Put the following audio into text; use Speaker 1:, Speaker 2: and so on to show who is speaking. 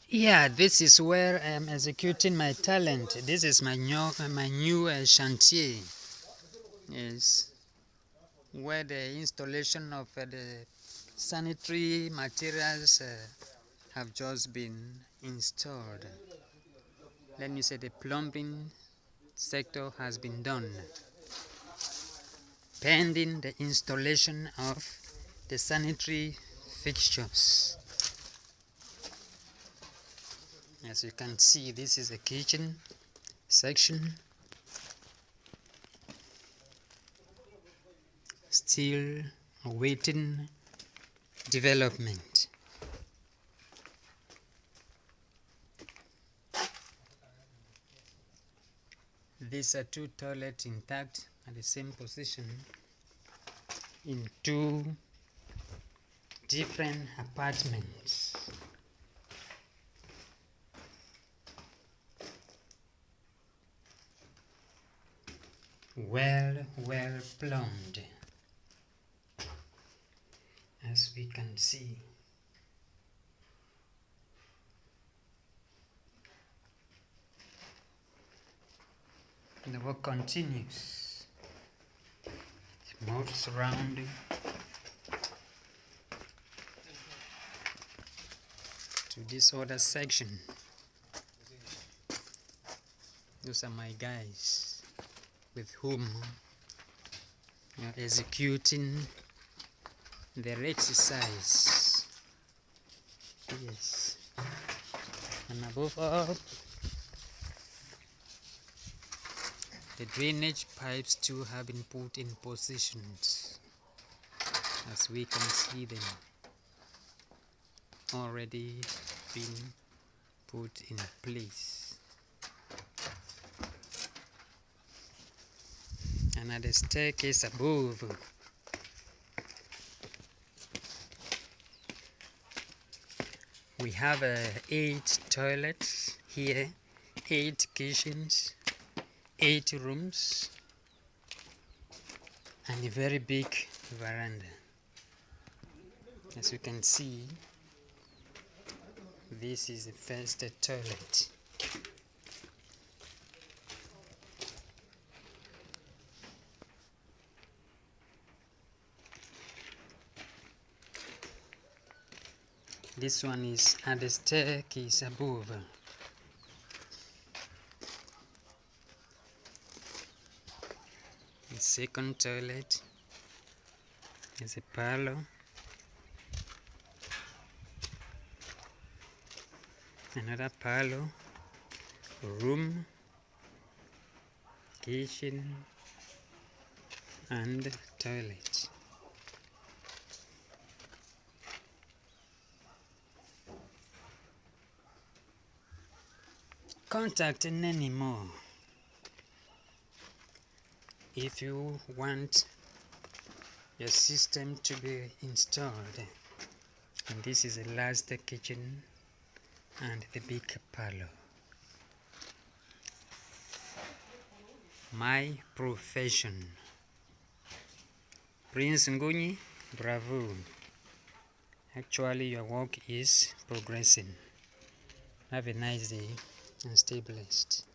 Speaker 1: Yeah, this is where I am executing my talent. This is my new chantier. Yes, where the installation of the sanitary materials have just been installed. Let me say the plumbing sector has been done, pending the installation of the sanitary fixtures. As you can see, this is the kitchen section, still awaiting development. These are two toilets intact at the same position in two different apartments. Well plumbed, as we can see. The work continues. It moves around to this other section. Those are my guys with whom we are executing the exercise. Yes. And above all, the drainage pipes too have been put in positions, as we can see them already been put in place. And at the staircase above, we have 8 toilets here, 8 kitchens, 8 rooms, and a very big veranda. As you can see, this is the first toilet. This one is at the staircase above. The second toilet is a parlor. Another parlor, room, kitchen, and toilet. Contact Neni more if you want your system to be installed. And this is the last kitchen and the big parlor. My profession. Prince Nguni, bravo. Actually, your work is progressing. Have a nice day and stay blessed.